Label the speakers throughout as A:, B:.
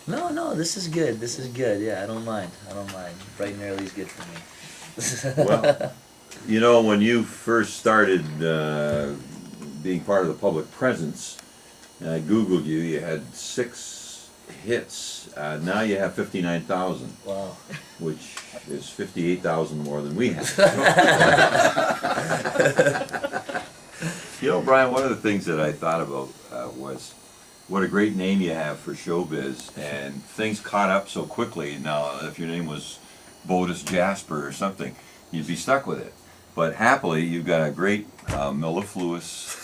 A: No, no, this is good. This is good. Yeah, I don't mind. I don't mind. Bright and early is good for me.
B: Well, you know, when you first started being part of the public presence, and I Googled you, you had 6 hits. Now you have 59,000,
A: Wow.
B: which is 58,000 more than we have. You know, Brian, one of the things that I thought about was what a great name you have for showbiz, and things caught up so quickly. Now, if your name was Bodus Jasper or something, you'd be stuck with it. But happily, you've got a great mellifluous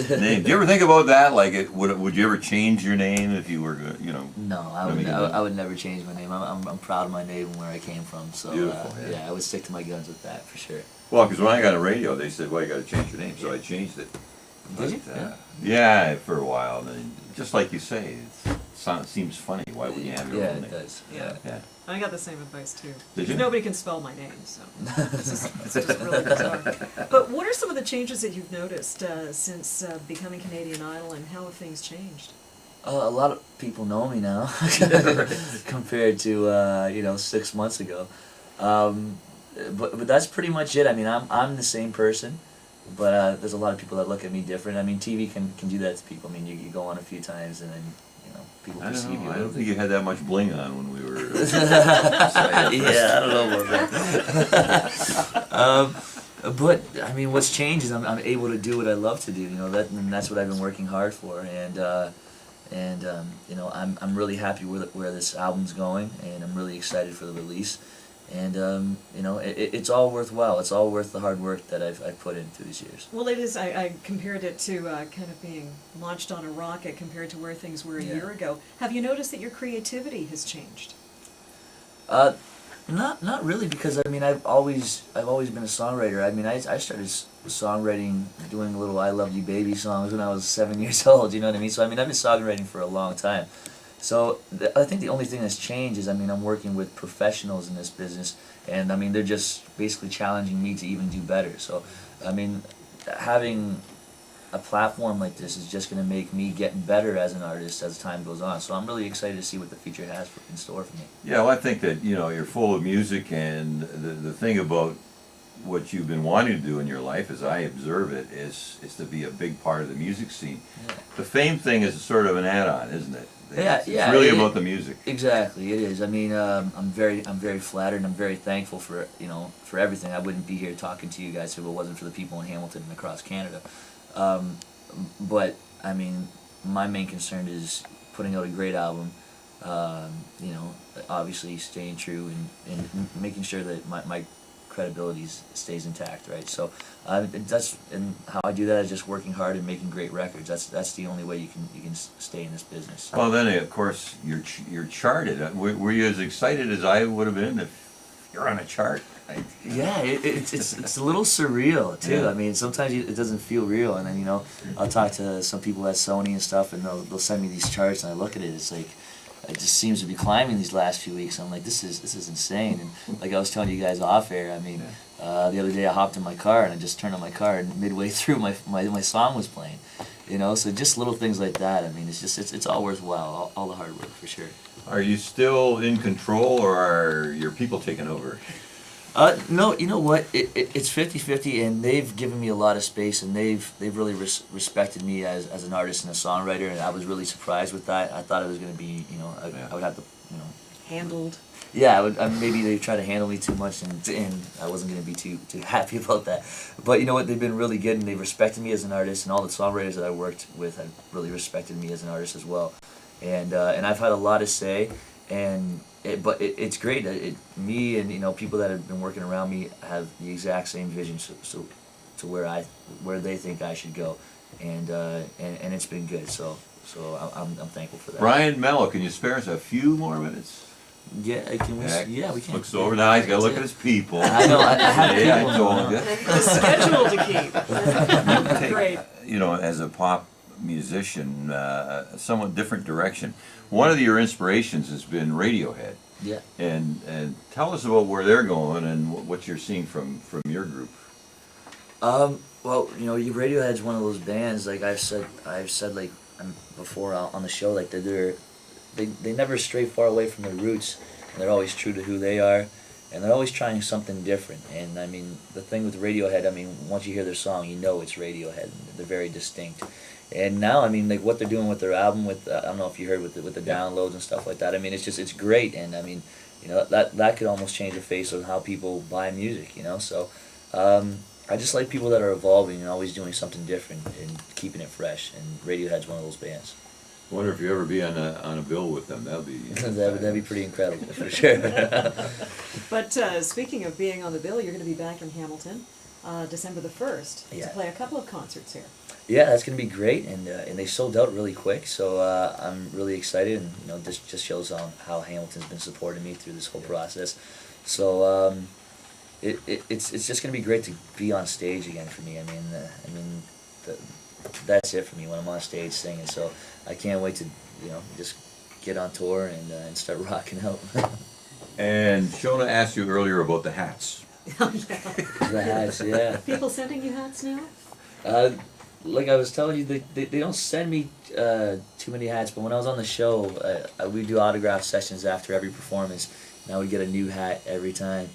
B: name. Do you ever think about that? Like, would you ever change your name if you were, you know?
A: No, I would never change my name. I'm proud of my name and where I came from. So
B: Beautiful, yeah.
A: yeah, I would stick to my guns with that for sure.
B: Well, because when I got on radio, they said, well, you got to change your name, so I changed it.
A: Did you?
B: Yeah, for a while. And then, just like you say, it seems funny. Why wouldn't you have your
A: Yeah,
B: own
A: it
B: name?
A: does.
C: Yeah.
B: Yeah.
C: I got the same advice too.
B: Did you?
C: Nobody can spell my name, so it's just really bizarre. But what are some of the changes that you've noticed since becoming Canadian Idol, and how have things changed?
A: A lot of people know me now compared to 6 months ago. But that's pretty much it. I mean, I'm the same person, but there's a lot of people that look at me different. I mean, TV can do that to people. I mean, you go on a few times and then people
B: I
A: perceive
B: don't know.
A: you.
B: I don't think you had that much bling on when we were.
A: Yeah, I don't know about that. But I mean, what's changed is I'm able to do what I love to do. And that's what I've been working hard for. And I'm really happy with where this album's going, and I'm really excited for the release. And it's all worthwhile. It's all worth the hard work that I've put in through these years.
C: Well, it is. I compared it to kind of being launched on a rocket compared to where things were a year ago. Have you noticed that your creativity has changed?
A: Not really, because I mean I've always been a songwriter. I mean I started songwriting, doing little "I Love You Baby" songs when I was 7 years old. You know what I mean? So I mean I've been songwriting for a long time. So I think the only thing that's changed is, I mean, I'm working with professionals in this business, and I mean they're just basically challenging me to even do better. So I mean, having a platform like this is just going to make me get better as an artist as time goes on. So I'm really excited to see what the future has in store for me.
B: Yeah, well, I think that you're full of music, and the thing about what you've been wanting to do in your life, as I observe it, is to be a big part of the music scene.
A: Yeah.
B: The fame thing is sort of an add-on, isn't it?
A: Yeah,
B: It's really about the music.
A: Exactly, it is. I mean, I'm very flattered, and I'm very thankful for for everything. I wouldn't be here talking to you guys if it wasn't for the people in Hamilton and across Canada. But I mean, my main concern is putting out a great album. Obviously staying true and making sure that my credibility stays intact, right? So and how I do that is just working hard and making great records. That's the only way you can stay in this business.
B: Well, then of course you're charted. Were you as excited as I would have been if you're on a chart?
A: Yeah, it's a little surreal too.
B: Yeah.
A: I mean, sometimes it doesn't feel real, and then I'll talk to some people at Sony and stuff, and they'll send me these charts, and I look at it. It's like it just seems to be climbing these last few weeks. I'm like, this is insane. And like I was telling you guys off air, I mean, the other day I hopped in my car and I just turned on my car, and midway through my song was playing. So just little things like that. I mean, it's all worthwhile, all the hard work for sure.
B: Are you still in control, or are your people taking over?
A: No, you know what? It's 50-50, and they've given me a lot of space, and they've really respected me as an artist and a songwriter, and I was really surprised with that. I thought it was going to be, I would have to,
C: Handled.
A: Yeah, maybe they try to handle me too much, and I wasn't going to be too happy about that. But you know what? They've been really good, and they've respected me as an artist, and all the songwriters that I worked with have really respected me as an artist as well. And I've had a lot to say, and it's great. Me and people that have been working around me have the exact same vision, so to where they think I should go, and it's been good. So I'm thankful for that.
B: Brian Mello, can you spare us a few more minutes?
A: Yeah, can we? Yeah, we can.
B: Looks over now. He's got to look at his people.
A: I know. I have
B: Yeah,
A: people.
B: I told you.
C: The schedule to keep. Great.
B: As a pop musician, a somewhat different direction. One of your inspirations has been Radiohead.
A: Yeah.
B: And tell us about where they're going and what you're seeing from your group.
A: Well, Radiohead's one of those bands. Like I've said like before on the show, like they're they never stray far away from their roots, and they're always true to who they are, and they're always trying something different. And I mean, the thing with Radiohead, I mean, once you hear their song, you know it's Radiohead. They're very distinct. And now, I mean, like what they're doing with their album, with I don't know if you heard with the downloads and stuff like that. I mean, it's great, and I mean, you know, that could almost change the face of how people buy music. You know, so I just like people that are evolving and always doing something different and keeping it fresh. And Radiohead's one of those bands.
B: I wonder if you ever be on a bill with them. That'd be
A: that'd be pretty incredible for sure.
C: But speaking of being on the bill, you're going to be back in Hamilton, December the 1st,
A: Yeah.
C: to play a couple of concerts here.
A: Yeah, that's gonna be great, and they sold out really quick, so I'm really excited, and you know, this just shows how Hamilton's been supporting me through this whole process. So it's just gonna be great to be on stage again for me. I mean, that's it for me when I'm on stage singing. So I can't wait to just get on tour and start rocking out.
B: And Shiona asked you earlier about the hats.
A: The hats, yeah.
C: People sending you hats now?
A: Like I was telling you, they don't send me too many hats, but when I was on the show, we do autograph sessions after every performance, and I would get a new hat every time.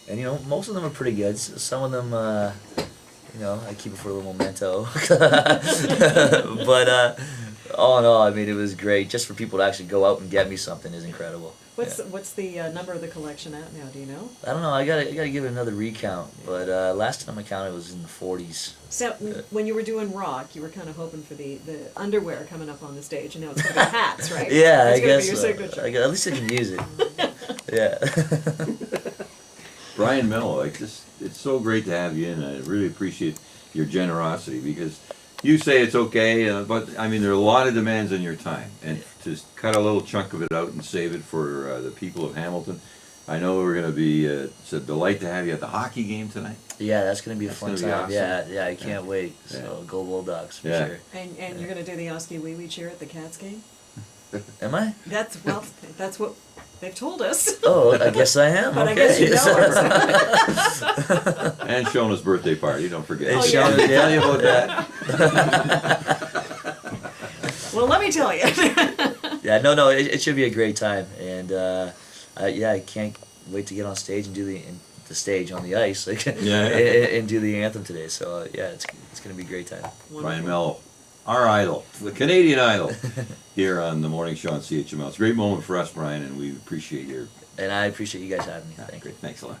A: And you know, most of them are pretty good. Some of them, you know, I keep it for a little memento. But all in all, I mean, it was great. Just for people to actually go out and get me something is incredible.
C: What's the number of the collection at now? Do you know?
A: I don't know. I gotta give it another recount. But last time I counted, it was in the 40s.
C: So when you were doing rock, you were kind of hoping for the underwear coming up on the stage, and now it's going to be hats, right?
A: Yeah,
C: It's
A: I
C: gonna
A: guess
C: be your
A: so.
C: signature.
A: At least I can use it. Yeah.
B: Brian Mello, it's so great to have you in. I really appreciate your generosity, because you say it's okay, but I mean, there are a lot of demands on your time, and to cut a little chunk of it out and save it for the people of Hamilton. I know we're going to be, it's a delight to have you at the hockey game tonight.
A: Yeah, that's gonna be a
B: That's
A: fun
B: gonna
A: time.
B: be awesome.
A: Yeah, I can't wait. So
B: Yeah.
A: go Bulldogs for
B: Yeah.
A: sure.
C: And you're going to do the Oski Wee Wee cheer at the Cats game?
A: Am I?
C: That's what they've told us.
A: Oh, I guess I am.
C: But I
A: Okay.
C: guess you know
B: And Shona's birthday party, don't forget.
A: Hey,
C: Oh,
A: Sean,
C: yeah.
A: tell you about that.
C: Well, let me tell you.
A: Yeah, no, it should be a great time, and yeah, I can't wait to get on stage and do the stage on the ice, like,
B: Yeah.
A: and do the anthem today. So yeah, it's gonna be a great time.
B: Brian Mello, our idol, the Canadian idol, here on the morning show on CHML. It's a great moment for us, Brian, and we appreciate your.
A: And I appreciate you guys having me. Thank you.
B: Great, thanks a lot.